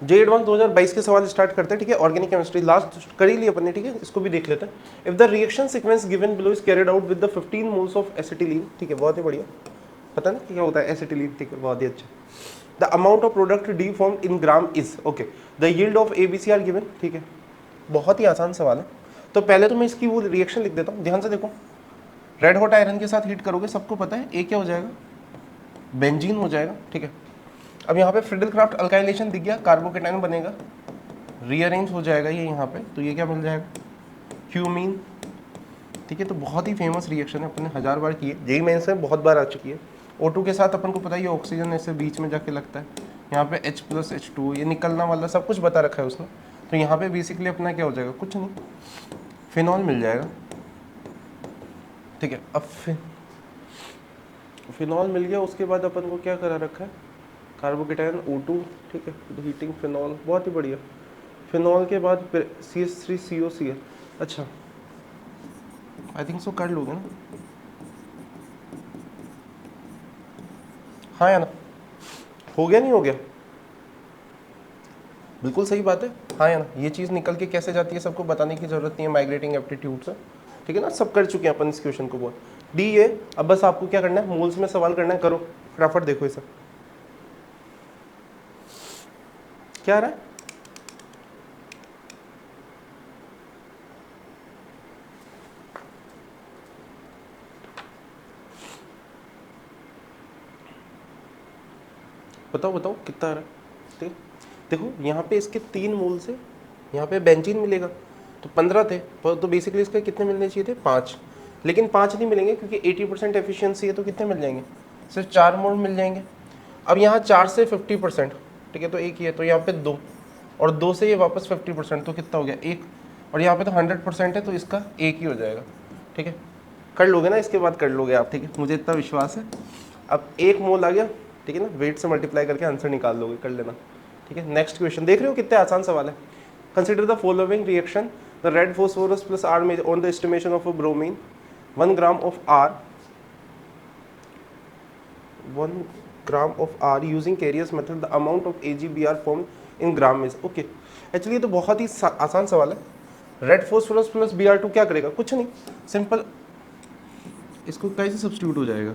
जे advance 2022 के सवाल start करते हैं, ठीक है। ऑर्गेनिक केमिस्ट्री लास्ट कर ही ली अपन ने, ठीक है। इसको भी देख लेते हैं। If the reaction sequence given below is carried out with the 15 moles of acetylene, ठीक है, बहुत ही बढ़िया, पता ना क्या होता है एसिटिलीन, ठीक है, बहुत ही अच्छा। The amount of product D formed in gram is, okay, the yield of ABC are given, ठीक है, बहुत ही आसान सवाल है। तो पहले तो मैं इसकी वो रिएक्शन लिख देता हूँ, ध्यान से देखो। रेड हॉट आयरन के साथ हीट करोगे, सबको पता है, ए क्या हो जाएगा, बेंजीन हो जाएगा, ठीक है। अब यहाँ पे फ्रिडलक्राफ्ट अल्काइलेशन दिख गया, कार्बोकेटाइन बनेगा, रीअरेंज हो जाएगा ये यहाँ पे, तो ये क्या मिल जाएगा, क्यूमीन, ठीक है। तो बहुत ही फेमस रिएक्शन है, अपन ने 1000 बार की है, जेई मेंस में बहुत बार आ चुकी है। O2 के साथ अपन को पता ही है ऑक्सीजन ऐसे बीच में जाके लगता है, यहाँ पे H+H2 ये निकलना वाला सब कुछ बता रखा है उसने। तो यहाँ पे बेसिकली अपना क्या हो जाएगा, कुछ नहीं, फिनॉल मिल जाएगा, ठीक है। अब फिनॉल मिल गया, उसके बाद अपन को क्या करा रखा है, कार्बोकेटाइन O2, ठीक है, हीटिंग फिनॉल, बहुत ही बढ़िया। फिनॉल के बाद फिर CH3COCl, अच्छा आई थिंक सो कर लोगे ना, हाँ या ना, हो गया नहीं हो गया, बिल्कुल सही बात है, हाँ या ना। ये चीज़ निकल के कैसे जाती है सबको बताने की जरूरत नहीं है माइग्रेटिंग एप्टीट्यूड से, ठीक है ना, सब कर चुके हैं अपन इस क्वेश्चन को बहुत। डी ये, अब बस आपको क्या करना है, मोल्स में सवाल करना है, करो फटाफट, देखो इसे क्या आ रहा है, बताओ बताओ कितना आ रहा है, ठीक है। देखो यहाँ पे इसके 3 मोल से यहाँ पे बेंजीन मिलेगा, तो 15 थे, तो बेसिकली इसके कितने मिलने चाहिए थे, 5, लेकिन 5 नहीं मिलेंगे क्योंकि 80% एफिशिएंसी है, तो कितने मिल जाएंगे, सिर्फ 4 मोल मिल जाएंगे। अब यहाँ 4 से 50%, ठीक है, तो एक ही है, तो यहाँ पे 2, और 2 से ये वापस 50%, तो कितना हो गया, 1, और यहाँ पे तो 100% है, तो इसका 1 ही हो जाएगा, ठीक है। कर लोगे ना, इसके बाद कर लोगे आप, ठीक है, मुझे इतना विश्वास है। अब 1 मोल आ गया, ठीक है ना, वेट से मल्टीप्लाई करके आंसर निकाल लोगे, कर लेना, ठीक है। नेक्स्ट क्वेश्चन देख रहे हो, कितने आसान सवाल है। Consider the following reaction, the red phosphorus plus R में on the estimation of a bromine 1 gram of R, 1 gram of R using Carius method, the amount of AgBr form in gram is, okay. Actually ये तो बहुत ही आसान सवाल है। Red phosphorus plus Br2 क्या करेगा, कुछ नहीं, सिंपल, इसको कैसे सब्स्टिट्यूट हो जाएगा,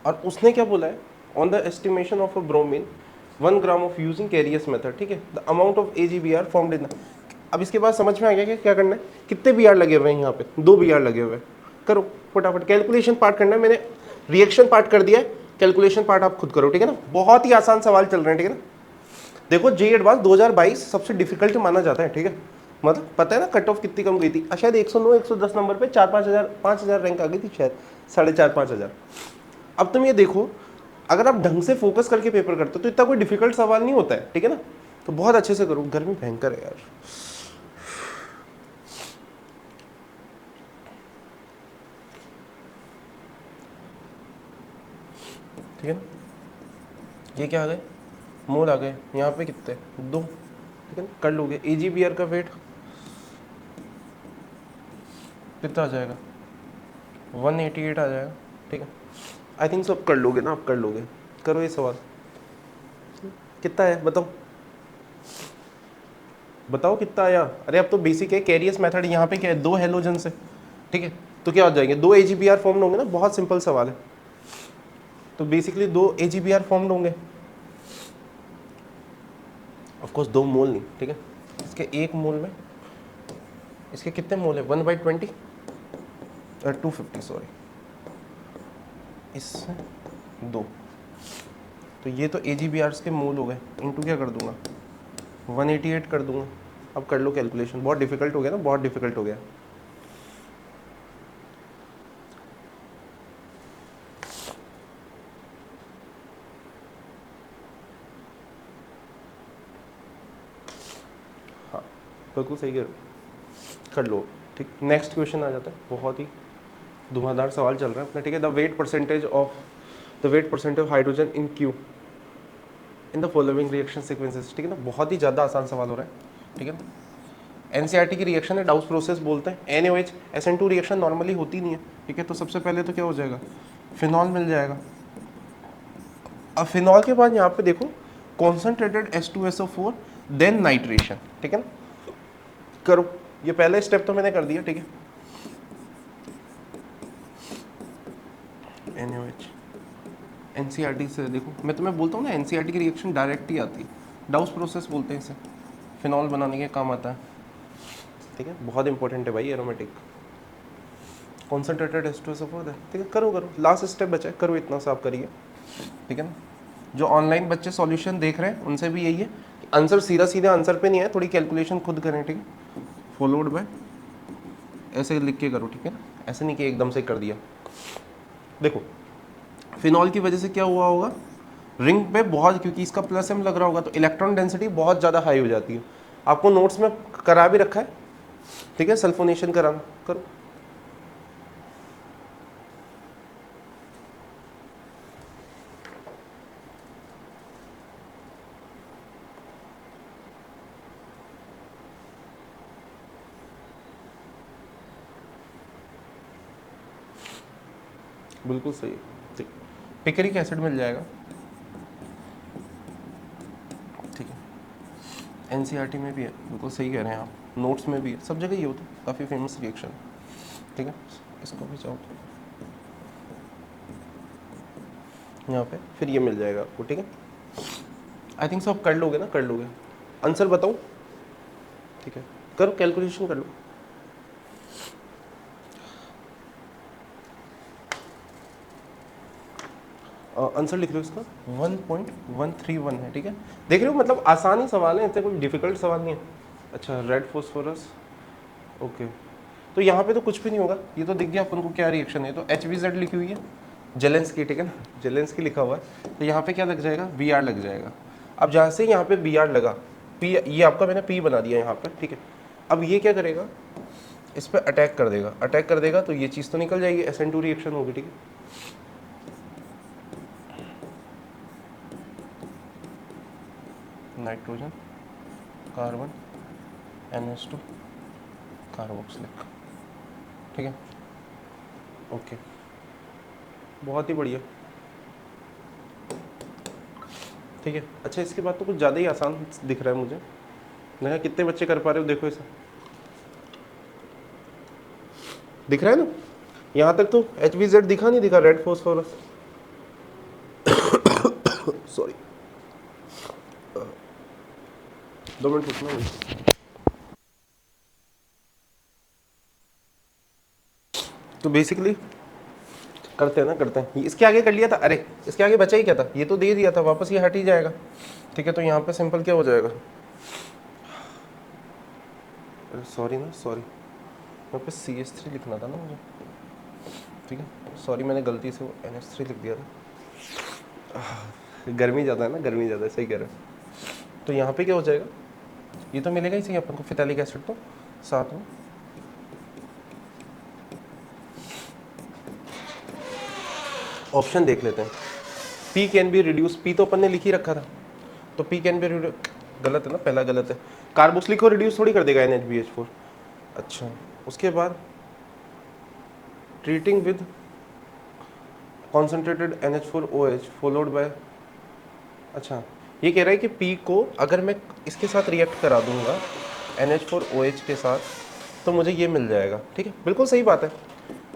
और उसने क्या बोला है, on the estimation of a bromine 1 gram of using Carius method, ठीक है, the amount of AgBr formed in. अब इसके बाद समझ में आ गया कि क्या करना है, कितने Br लगे हुए हैं यहाँ पे, 2 Br लगे हुए हैं, करो फटाफट, कैलकुलेशन पार्ट करना है, मैंने रिएक्शन पार्ट कर दिया है, कैलकुलेशन पार्ट आप खुद करो, ठीक है ना। बहुत ही आसान सवाल चल रहे हैं, ठीक है ना। देखो जे एडवांस 2022 सबसे डिफिकल्ट माना जाता है, ठीक है, मतलब पता है ना कट ऑफ कितनी कम गई थी, शायद 109 110 नंबर पे 4-5 हज़ार रैंक आ गई थी शायद, 4.5-5 हज़ार। अब तुम ये देखो, अगर आप ढंग से फोकस करके पेपर करते हो तो इतना कोई डिफिकल्ट सवाल नहीं होता है, ठीक है ना। तो बहुत अच्छे से करो, गर्मी भयंकर है यार, ठीक है ना। ये क्या आ गए, मोल आ गए, यहाँ पे कितने, 2, ठीक है ना, कर लोगे। AgBr का वेट कितना आ जाएगा, 188 आ जाएगा, ठीक है। आई थिंक सब कर लोगे ना, आप कर लोगे, करो ये सवाल, कितना है बताओ, बताओ कितना आया। अरे अब तो बेसिक है, कैरियस मेथड, यहाँ पे क्या है, 2 हेलोजन से, ठीक है, तो क्या हो जाएंगे, 2 AgBr फॉर्म होंगे ना, बहुत सिंपल सवाल है। तो बेसिकली 2 AgBr फॉर्म होंगे, ऑफकोर्स 2 मोल नहीं, ठीक है। इसके 1 मोल में इसके कितने मोल है, 1/20 250, सॉरी, इससे 2, तो ये तो AgBr के मोल हो गए, इनटू क्या कर दूंगा, 188 कर दूंगा। अब कर लो कैलकुलेशन, बहुत डिफिकल्ट हो गया ना, बहुत डिफिकल्ट हो गया। हाँ बिल्कुल सही कर लो, ठीक। नेक्स्ट क्वेश्चन आ जाता है, बहुत ही धुआंधार सवाल चल रहा है अपना, ठीक है। The wait percentage of hydrogen in Q in the following reaction sequences, ठीक है ना, बहुत ही ज़्यादा आसान सवाल हो रहा है, ठीक है। NCERT की रिएक्शन है, डाउस प्रोसेस बोलते हैं। NaOH SN2 रिएक्शन नॉर्मली होती नहीं है, ठीक है। तो सबसे पहले तो क्या हो जाएगा, फिनॉल मिल जाएगा, अब फिनॉल के बाद यहाँ पे देखो कॉन्सेंट्रेटेड H2SO4 देन नाइट्रेशन, ठीक है ना। करो, ये पहला स्टेप तो मैंने कर दिया, ठीक है। NaOH NCRT से देखो, मैं तुम्हें बोलता हूँ ना NCRT की रिएक्शन डायरेक्ट ही आती है, डाउस प्रोसेस बोलते हैं इसे, फिनॉल बनाने के काम आता है, ठीक है। बहुत इंपॉर्टेंट है भाई एरोमेटिक। कॉन्सेंट्रेटेड H2SO4 ठीक है। करो करो, लास्ट स्टेप बचा है, करो इतना सा आप करिए, ठीक है ना। जो ऑनलाइन बच्चे सॉल्यूशन देख रहे हैं उनसे भी यही है कि आंसर सीधा सीधा आंसर पे नहीं है, थोड़ी कैलकुलेशन खुद करें, ठीक है। फॉलोड बाय ऐसे लिख के करो, ठीक है ना, ऐसे नहीं कि एकदम से कर दिया। देखो फिनॉल की वजह से क्या हुआ होगा, रिंग पे बहुत, क्योंकि इसका प्लस एम लग रहा होगा तो इलेक्ट्रॉन डेंसिटी बहुत ज़्यादा हाई हो जाती है। आपको नोट्स में करा भी रखा है, ठीक है, सल्फोनेशन कराना। करो, बिल्कुल सही है, ठीक। पिकरिक एसिड मिल जाएगा, ठीक है। एनसीईआरटी में भी है, बिल्कुल सही कह रहे हैं आप, नोट्स में भी है, सब जगह ये होता है, काफ़ी फेमस रिएक्शन, ठीक है। इसको भी चाहो तो यहाँ पे फिर ये मिल जाएगा आपको, ठीक है। आई थिंक सो आप कर लोगे ना, कर लोगे। आंसर बताऊँ, ठीक है, करो कैलकुलेशन कर लो। आंसर लिख लो इसका, 1.131 है, ठीक है। देख रहे हो, मतलब आसान ही सवाल है, इतने कोई डिफिकल्ट सवाल नहीं है। अच्छा, रेड फॉस्फोरस, ओके। तो यहाँ पे तो कुछ भी नहीं होगा, ये तो दिख गया अपन को क्या रिएक्शन है, तो HVZ लिखी हुई है, जेलेंस्की, ठीक है ना, जेलेंस्की लिखा हुआ है, तो यहाँ पे क्या लग जाएगा, Br लग जाएगा। अब जहाँ से यहाँ पे Br लगा, P, ये आपका मैंने P बना दिया यहाँ पे, ठीक है। अब ये क्या करेगा, इस पर अटैक कर देगा, अटैक कर देगा तो ये चीज़ तो निकल जाएगी, SN2 रिएक्शन होगी, ठीक है। नाइट्रोजन, कार्बन, NH2, कार्बोक्सिलिक, ठीक है, ओके, बहुत ही बढ़िया, ठीक है। अच्छा, इसके बाद तो कुछ ज़्यादा ही आसान दिख रहा है मुझे, मैंने कहा कितने बच्चे कर पा रहे हो, देखो इसे, दिख रहा है ना, यहाँ तक तो HVZ दिखा नहीं, दिखा रेड फॉस्फोरस, सॉरी, 2 मिनट रुकना। तो बेसिकली करते हैं ना, करते हैं, इसके आगे कर लिया था, अरे इसके आगे बचा ही क्या था, ये तो दे दिया था, वापस ये हट ही जाएगा, ठीक है। तो यहाँ पे सिंपल क्या हो जाएगा, अरे सॉरी ना, सॉरी, यहाँ पे CH3 लिखना था ना मुझे, ठीक है, सॉरी, मैंने गलती से वो NH3 लिख दिया था, गर्मी ज़्यादा है ना, गर्मी ज़्यादा है, सही कह रहे हो। तो यहाँ पे क्या हो जाएगा, ये तो मिलेगा ही सही अपन को, फिथैलिक एसिड तो साथ में, ऑप्शन देख लेते हैं। P can be reduce, P तो अपन ने लिख ही रखा था, तो P कैन बी रिड्यूस, गलत है ना, पहला गलत है, कार्बोक्सिलिक को रिड्यूस थोड़ी कर देगा NHBH4। अच्छा, उसके बाद treating with concentrated NH4OH followed by, अच्छा ये कह रहा है कि P को अगर मैं इसके साथ रिएक्ट करा दूंगा NH4OH के साथ तो मुझे ये मिल जाएगा, ठीक है, बिल्कुल सही बात है।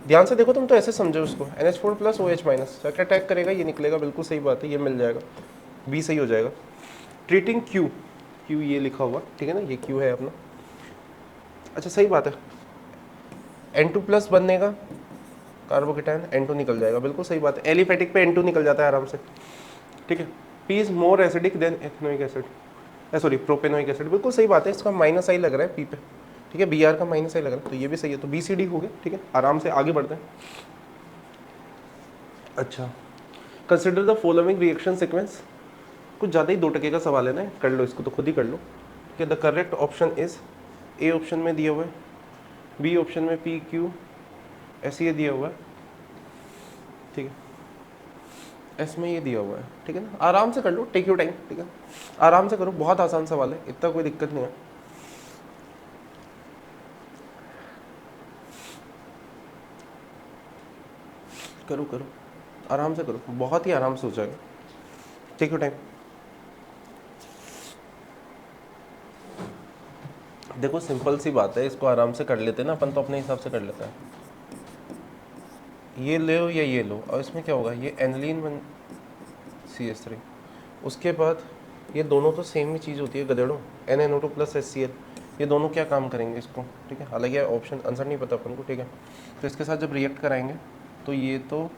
ध्यान से देखो, तुम तो ऐसे समझो उसको, NH4 प्लस OH माइनस क्या अटैक करेगा, ये निकलेगा, बिल्कुल सही बात है, ये मिल जाएगा, B सही हो जाएगा। ट्रीटिंग Q, Q ये लिखा हुआ, ठीक है ना, ये Q है अपना, अच्छा सही बात है, N2 प्लस बनने का कार्बोकेटायन N2 निकल जाएगा, बिल्कुल सही बात है, एलिफेटिक पे N2 निकल जाता है आराम से, ठीक है। P is more acidic then ethanoic acid, sorry propanoic acid, बिल्कुल सही बात है, इसका माइनस आई लग रहा है P पे, ठीक है, Br का माइनस आई लग रहा है, तो ये भी सही है, तो BCD हो गया, ठीक है, आराम से आगे बढ़ते हैं। अच्छा, consider the following reaction sequence, कुछ ज़्यादा ही 2% का सवाल है ना, कर लो इसको, तो खुद ही कर लो, कि the correct option is, A option में दिया हुआ है, B ऑप्शन में PQ ऐसे ये दिया हुआ है, ठीक है, एस में ये दिया हुआ है, ठीक है ना, आराम से कर लो, टेक योर टाइम, ठीक है, आराम से करो, बहुत आसान सवाल है, इतना कोई दिक्कत नहीं है। करो करो, आराम से करो, बहुत ही आराम से हो जाएगा। Take your time. देखो सिंपल सी बात है, इसको आराम से कर लेते हैं ना अपन, तो अपने हिसाब से कर लेते हैं। ये लो या ये लो, और इसमें क्या होगा, ये एनिलीन बन CH3, उसके बाद ये दोनों तो सेम ही चीज़ होती है गधेड़ों, NNO2 प्लस HCl, ये दोनों क्या काम करेंगे इसको, ठीक है, हालांकि ऑप्शन आंसर नहीं पता अपन को, ठीक है। तो इसके साथ जब रिएक्ट कराएंगे तो ये तो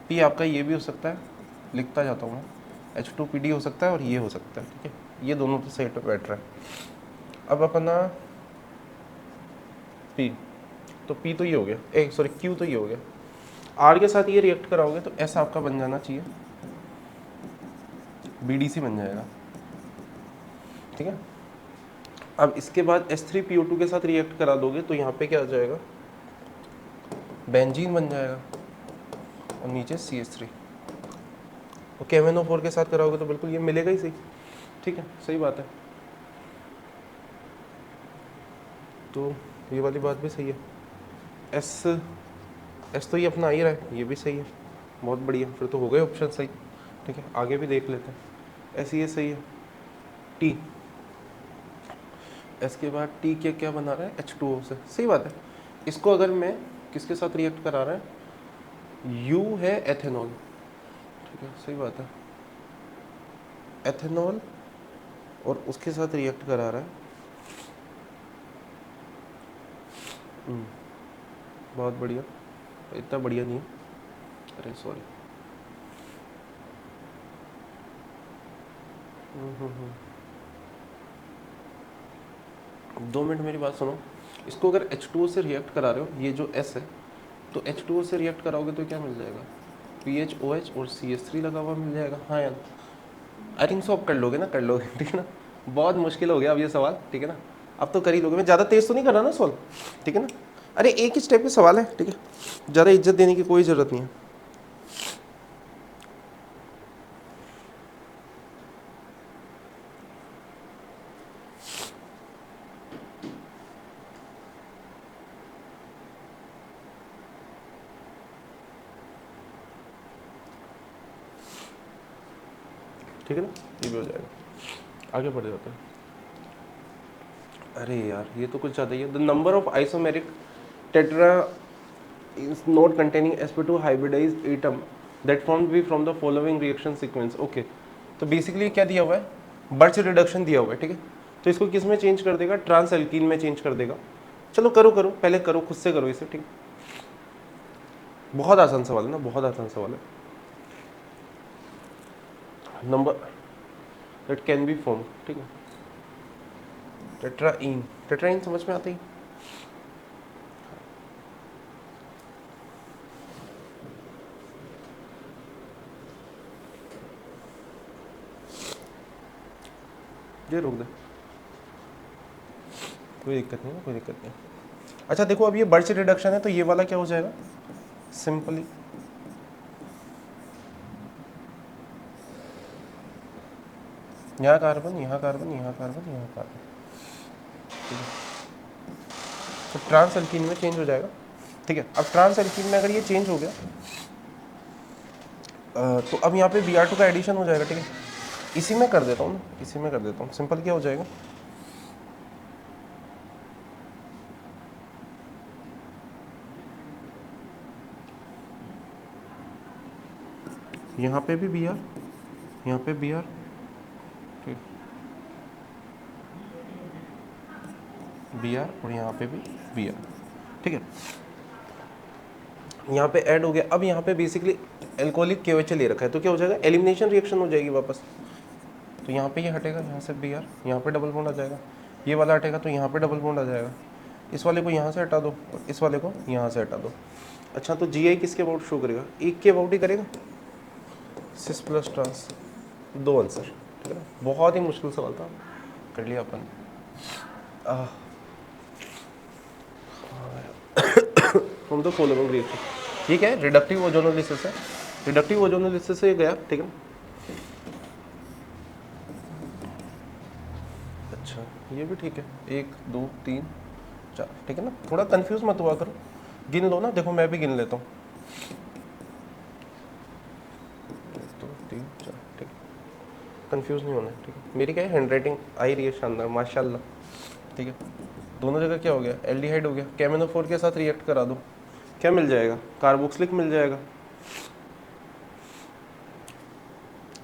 P आपका ये भी हो सकता है, लिखता जाता हूँ मैं, H2PD हो सकता है और ये हो सकता है, ठीक है, ये दोनों तो सही बैठ रहा है। अब अपना P, तो P तो ये हो गया, सॉरी Q तो ये हो गया, R के साथ ये रिएक्ट कराओगे तो S आपका बन जाना चाहिए BDC बन जाएगा, ठीक है। अब इसके बाद H3PO2 के साथ रिएक्ट करा दोगे तो यहाँ पे क्या आ जाएगा, बेंजीन बन जाएगा और नीचे CH3, और KMnO4 के साथ कराओगे तो बिल्कुल ये मिलेगा ही सही, ठीक है, सही बात है। तो ये वाली बात भी सही है, एस तो ये अपना आ ही रहा है, ये भी सही है, बहुत बढ़िया, फिर तो हो गए ऑप्शन सही, ठीक है। आगे भी देख लेते हैं, एस ये सही है, टी, एस के बाद टी क्या क्या बना रहा है, H2O से, सही बात है। इसको अगर मैं किसके साथ रिएक्ट करा रहा है, यू है एथेनॉल, ठीक है, सही बात है, एथेनॉल और उसके साथ रिएक्ट करा रहा है, बहुत बढ़िया, इतना बढ़िया नहीं है, अरे सॉरी, 2 मिनट मेरी बात सुनो। इसको अगर H2O से रिएक्ट करा रहे हो, ये जो S है, तो H2O से रिएक्ट कराओगे तो क्या मिल जाएगा, PHOH और CH3 लगा हुआ मिल जाएगा। हाँ यार, आई थिंक सो आप कर लोगे ना, कर लोगे, ठीक है ना, बहुत मुश्किल हो गया अब ये सवाल, ठीक है ना, अब तो कर ही लोगे, मैं ज़्यादा तेज़ तो नहीं कर रहा ना सवाल, ठीक है ना, अरे एक ही स्टेप का सवाल है, ठीक है, ज़्यादा इज्जत देने की कोई ज़रूरत नहीं है। ठीक है ना, ये भी हो जाएगा, आगे बढ़ जाते हैं। अरे यार ये तो कुछ ज़्यादा ही है, the number of isomeric tetra is not containing sp2 hybridised atom that formed be from the following reaction sequence. Okay, तो बेसिकली क्या दिया हुआ है, बर्च रिडक्शन दिया हुआ है, ठीक है, तो इसको किस में चेंज कर देगा, ट्रांस एल्कीन में चेंज कर देगा। चलो करो करो, पहले करो, खुद से करो इसे, ठीक, बहुत आसान सवाल है ना, बहुत आसान सवाल है। Number that can be form, ठीक है, टेट्राइन, टेट्राइन समझ में आता ही, ये रोक दे, कोई दिक्कत नहीं है, कोई दिक्कत नहीं। अच्छा देखो, अब ये बर्च रिडक्शन है तो ये वाला क्या हो जाएगा, सिंपली यहाँ कार्बन, यहाँ कार्बन, यहाँ कार्बन, यहाँ कार्बन, ठीक है, तो ट्रांस एल्कीन में चेंज हो जाएगा, ठीक है। अब ट्रांस एल्कीन में अगर ये चेंज हो गया तो अब यहाँ पे Br2 का एडिशन हो जाएगा, ठीक है, इसी में कर देता हूँ ना, इसी में कर देता हूँ, सिंपल क्या हो जाएगा, यहाँ पे भी Br, यहाँ पे Br, ठीक, Br और यहाँ पे भी Br, ठीक है, यहाँ पे ऐड हो गया। अब यहाँ पे बेसिकली एल्कोहलिक KOH ले रखा है, तो क्या हो जाएगा, एलिमिनेशन रिएक्शन हो जाएगी वापस, तो यहाँ पे ये हटेगा, यहाँ से Br, यहाँ पे डबल बॉन्ड आ जाएगा, ये वाला हटेगा तो यहाँ पे डबल बॉन्ड आ जाएगा, इस वाले को यहाँ से हटा दो और इस वाले को यहाँ से हटा दो। अच्छा तो GI किसके अबाउट शो करेगा, एक के अबाउट ही करेगा, सिस प्लस ट्रांस, 2 आंसर, ठीक है ना, बहुत ही मुश्किल सवाल था, कर लिया अपन। फ्रॉम द फॉलोइंग रिएक्शन, ठीक है, रिडक्टिव ओजोनोलिसिस है, रिडक्टिव ओजोनोलिसिस से गया, ठीक है। अच्छा ये भी ठीक है, 1 2 3 4, ठीक है ना, थोड़ा कंफ्यूज मत हुआ करो, गिन लो ना, देखो मैं भी गिन लेता हूँ, 1 2 3 4, ठीक है, कंफ्यूज नहीं होना है, ठीक है। मेरी क्या है, हैंड राइटिंग आई रही है शानदार माशाल्लाह, ठीक है। दोनों जगह क्या हो गया, एल्डिहाइड हो गया, KMnO4 के साथ रिएक्ट करा दो, क्या मिल जाएगा, कार्बोक्सिलिक मिल जाएगा।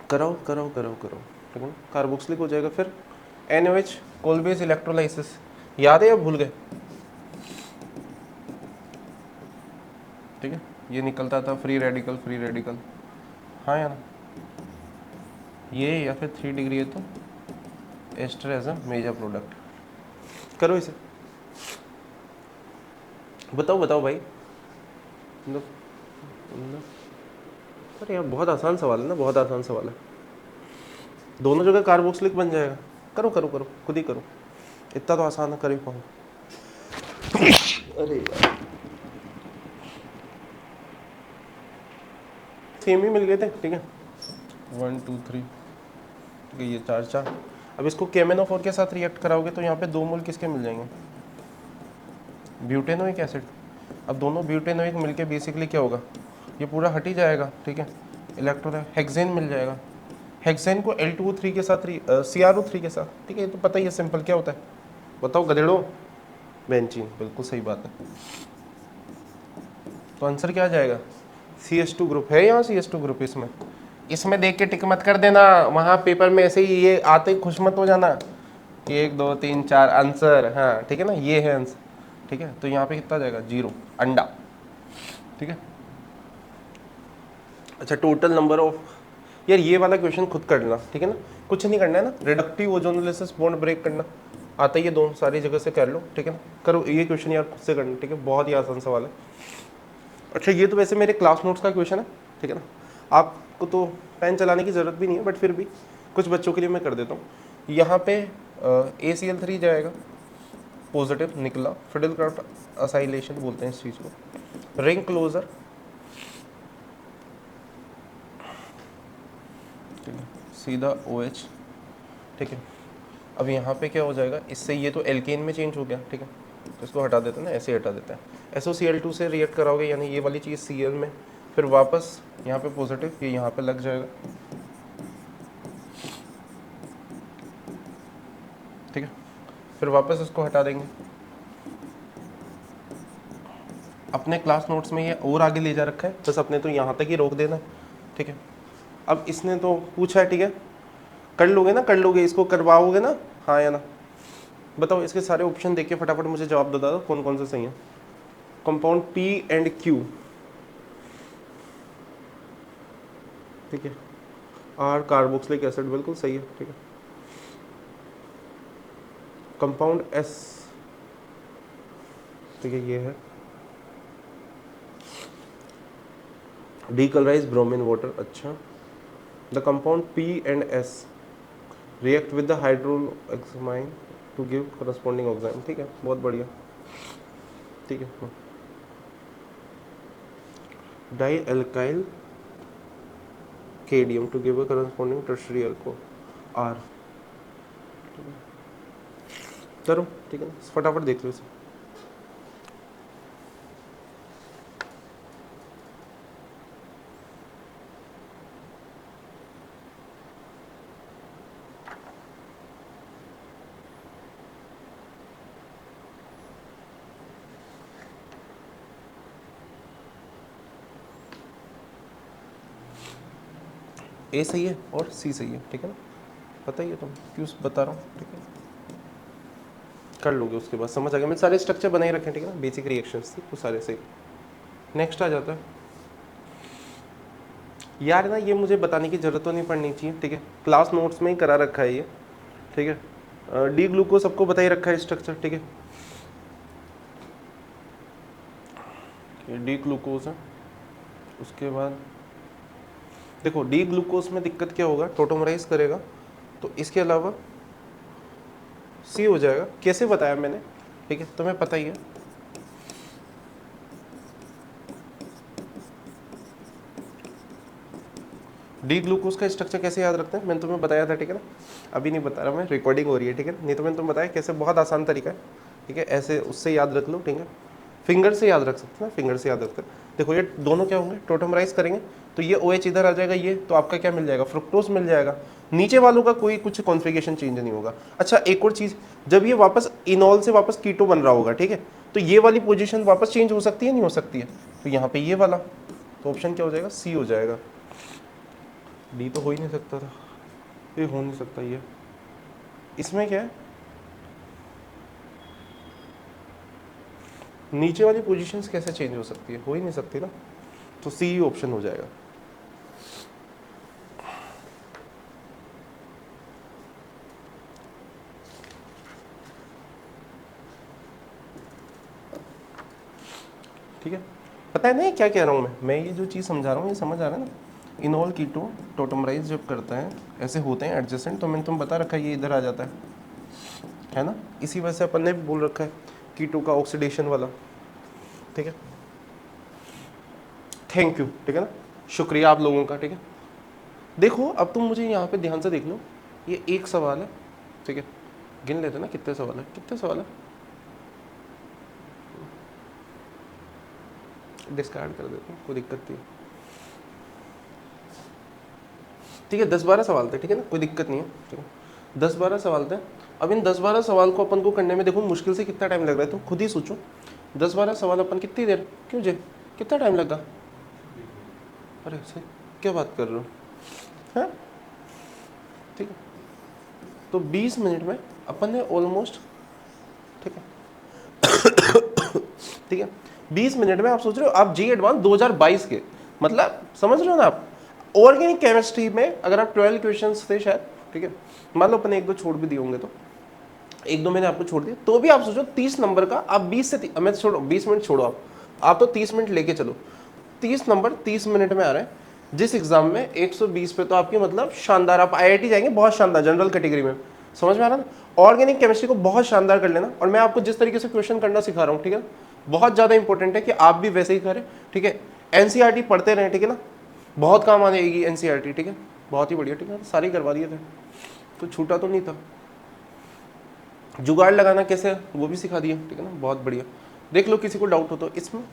कराओ कराओ कराओ कराओ, ठीक है ना, कार्बोक्सिलिक हो जाएगा। फिर NaOH कोलबेस इलेक्ट्रोलाइसिस याद है या भूल गए, ठीक है। ये निकलता था फ्री रेडिकल, हाँ या ना, ये या फिर 3 डिग्री है तो ester as a major product. करो इसे, बताओ बताओ भाई, अरे यार बहुत आसान सवाल है ना, बहुत आसान सवाल है। दोनों जगह कार्बोक्सिलिक बन जाएगा। करो करो करो, खुद ही करो, इतना तो आसान है, कर ही पाऊँ। अरे यार सेम ही मिल गए थे, ठीक है। 1 2 3, ठीक है, ये 4 4। अब इसको KMnO4 के साथ रिएक्ट कराओगे तो यहाँ पे 2 मोल किसके मिल जाएंगे, ब्यूटेनोइक एसिड। अब दोनों ब्यूटेनोइक मिलके बेसिकली क्या होगा, ये पूरा हट ही जाएगा, ठीक है। इलेक्ट्रॉन हेक्सेन मिल जाएगा, हेक्सेन को L2O3 के साथ CrO3 के साथ, ठीक है। ये तो पता ही है सिंपल, क्या होता है बताओ गधेड़ो, बेंजीन, बिल्कुल सही बात है। तो आंसर क्या आ जाएगा, CH2 ग्रुप है यहाँ, CH2 ग्रुप इसमें। इसमें देख के टिक मत कर देना, वहाँ पेपर में ऐसे ही ये आते ही खुश मत हो जाना कि 1 2 3 4 आंसर, हाँ ठीक है ना, ये है आंसर, ठीक है। तो यहाँ पे कितना जाएगा, 0, अंडा, ठीक है। अच्छा टोटल नंबर ऑफ, यार ये वाला क्वेश्चन खुद करना, ठीक है ना, कुछ नहीं करना है ना, रिडक्टिव ओजोनोलिसिस बॉन्ड ब्रेक करना आता ही है, दोनों सारी जगह से कर लो, ठीक है ना। करो ये क्वेश्चन यार खुद से करना, ठीक है, बहुत ही आसान सवाल है। अच्छा ये तो वैसे मेरे क्लास नोट्स का क्वेश्चन है, ठीक है ना, आपको तो पेन चलाने की ज़रूरत भी नहीं है, बट फिर भी कुछ बच्चों के लिए मैं कर देता हूँ। यहाँ पे ACl3 जाएगा पॉजिटिव, निकला, फिडेलक्राफ्ट असाइलेशन बोलते हैं इस चीज़ को, रिंग क्लोजर, ठीक है, सीधा OH, ठीक है। अब यहाँ पे क्या हो जाएगा, इससे ये तो एल्केन में चेंज हो गया, ठीक है, तो इसको हटा देते हैं ना, ऐसे हटा देते हैं। SOCl2 से रिएक्ट कराओगे, यानी ये वाली चीज़ Cl में, फिर वापस यहाँ पे पॉजिटिव, ये यहाँ पे लग जाएगा, ठीक है। फिर वापस इसको हटा देंगे। अपने क्लास नोट्स में ये और आगे ले जा रखा है, बस अपने तो यहाँ तक ही रोक देना है, ठीक है। अब इसने तो पूछा है, ठीक है, कर लोगे ना, कर लोगे, इसको करवाओगे ना, हाँ या ना, बताओ। इसके सारे ऑप्शन देख के फटाफट मुझे जवाब बता दो कौन कौन से सही है। कंपाउंड P एंड Q, ठीक है, R कार्बोक्सिलिक एसिड, बिल्कुल सही है, ठीक है। कंपाउंड S, ठीक है, ये है डीकलराइज ब्रोमीन वाटर, अच्छा। The compound P and S react with the hydroxamine to give corresponding oxide, ठीक है, बहुत बढ़िया, ठीक है। Di alkyl cadmium to give a corresponding tertiary alcohol, R, करो, ठीक है ना, फटाफट देख लो इसे। A सही है और C सही है, ठीक है ना, पता ही है तुम क्यों बता रहा हूँ, ठीक है, कर लोगे उसके बाद, समझ आ गया। मैंने सारे स्ट्रक्चर बनाए रखे हैं, ठीक है ना, बेसिक रिएक्शंस थी वो सारे सही। नेक्स्ट आ जाता है यार ना, ये मुझे बताने की जरूरत तो नहीं पड़नी चाहिए, ठीक है, क्लास नोट्स में ही करा रखा है ये, ठीक है। डी ग्लूकोज सबको बता ही रखा है स्ट्रक्चर, ठीक है, डी ग्लूकोज है। उसके बाद देखो डी ग्लूकोज में दिक्कत क्या होगा, टोटोमराइज करेगा तो इसके अलावा C हो जाएगा, कैसे बताया मैंने, ठीक है, तुम्हें पता ही है। डी ग्लूकोज का स्ट्रक्चर कैसे याद रखते हैं, मैंने तुम्हें बताया था, ठीक है ना, अभी नहीं बता रहा मैं, रिकॉर्डिंग हो रही है, ठीक है, नहीं तो मैंने तुम्हें बताया कैसे, बहुत आसान तरीका है, ठीक है, ऐसे उससे याद रख लो, ठीक है। फिंगर से याद रख सकते हैं ना, फिंगर से याद रखते हैं। देखो ये दोनों क्या होंगे, टोटमराइज करेंगे तो ये OH इधर आ जाएगा, ये तो आपका क्या मिल जाएगा, फ्रुक्टोज मिल जाएगा। नीचे वालों का कोई कुछ कॉन्फ़िगरेशन चेंज नहीं होगा। अच्छा एक और चीज़, जब ये वापस इनॉल से वापस कीटो बन रहा होगा, ठीक है, तो ये वाली पोजीशन वापस चेंज हो सकती है नहीं हो सकती है, तो यहाँ पे ये वाला, तो ऑप्शन क्या हो जाएगा, सी हो जाएगा। डी तो हो ही नहीं सकता था, ये हो नहीं सकता। ये इसमें क्या है, नीचे वाली पोजीशंस कैसे चेंज हो सकती है, हो ही नहीं सकती ना, तो सी ऑप्शन हो जाएगा। ठीक है, पता है ना क्या कह रहा हूँ मैं ये जो चीज़ समझा रहा हूँ ये समझ आ रहा है ना। इनॉल कीटो टोटमराइज जब करता है ऐसे होते हैं एडजेसेंट, तो मैंने तुम बता रखा है ये इधर आ जाता है ना, इसी वजह से अपन ने भी बोल रखा है कीटो का ऑक्सीडेशन वाला। ठीक है, थैंक यू, ठीक है ना, शुक्रिया आप लोगों का। ठीक है, देखो अब तुम मुझे यहाँ पे ध्यान से देख लो, ये एक सवाल है, ठीक है, गिन लेते ना कितने सवाल है, कितने सवाल है, डिस्कार्ड कर देते हैं, कोई दिक्कत नहीं। ठीक है, 10-12 सवाल थे, ठीक है ना, कोई दिक्कत नहीं है। ठीक है, 10-12 सवाल थे। अब इन 10-12 सवाल को अपन को करने में देखो मुश्किल से कितना टाइम लग रहा है, तो खुद ही सोचो 10-12 सवाल अपन कितनी देर, क्यों जे कितना टाइम लगा, अरे सही क्या बात कर रहे हो, हैं, ठीक है, तो 20 मिनट में अपन ने ऑलमोस्ट, ठीक है ठीक है, 20 मिनट में आप सोच रहे हो आप जी एडवांस 2022 के, मतलब समझ रहे हो ना आप, ऑर्गेनिक केमिस्ट्री में अगर आप 12 क्वेश्चंस थे शायद, ठीक है, मान लो अपन 1-2 छोड़ भी दिए होंगे, तो 1-2 मैंने आपको छोड़ दिए, तो भी आप सोचो 30 नंबर का आप 20 से मैं छोड़ो 20 मिनट छोड़ो, आप तो 30 मिनट लेके चलो, 30 नंबर 30 मिनट में आ रहे हैं, जिस एग्जाम में 120 पे तो आपकी मतलब शानदार, आप IIT जाएंगे बहुत शानदार जनरल कैटेगरी में, समझ में आ रहा ना। ऑर्गेनिक केमिस्ट्री को बहुत शानदार कर लेना, और मैं आपको जिस तरीके से क्वेश्चन करना सिखा रहा हूँ, ठीक है, बहुत ज़्यादा इंपॉर्टेंट है कि आप भी वैसे ही करें। ठीक है, NCERT पढ़ते रहें, ठीक है ना, बहुत काम आएगी NCERT, ठीक है, बहुत ही बढ़िया। ठीक है, सारे करवा दिए थे, तो छूटा तो नहीं था। जुगाड़ लगाना कैसे वो भी सिखा दिया, ठीक है ना, बहुत बढ़िया। देख लो किसी को डाउट हो तो। इसमें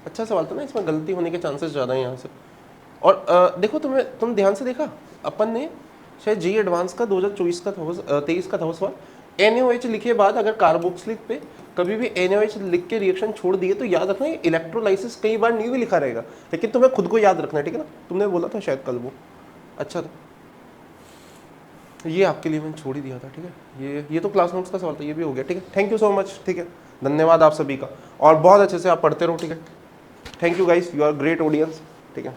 अच्छा सवाल था ना, इसमें गलती होने के चांसेस ज़्यादा हैं यहाँ से। और देखो तुम ध्यान से देखा, अपन ने शायद जी एडवांस का 2024 का था, 23 का था वो सवाल, NaOH लिखे बाद अगर कार्बोक्सिलिक पे कभी भी NaOH लिख के रिएक्शन छोड़ दिए तो याद रखना ये इलेक्ट्रोलाइसिस कई बार नहीं भी लिखा रहेगा, लेकिन तुम्हें खुद को याद रखना है, ठीक है ना, तुमने बोला था शायद कल वो, अच्छा था, ये आपके लिए मैंने छोड़ ही दिया था। ठीक है, ये तो क्लास नोट्स का सवाल था, ये भी हो गया। ठीक है, थैंक यू सो मच, ठीक है, धन्यवाद आप सभी का, और बहुत अच्छे से आप पढ़ते रहो। ठीक है, thank you guys, you are great audience. ठीक है।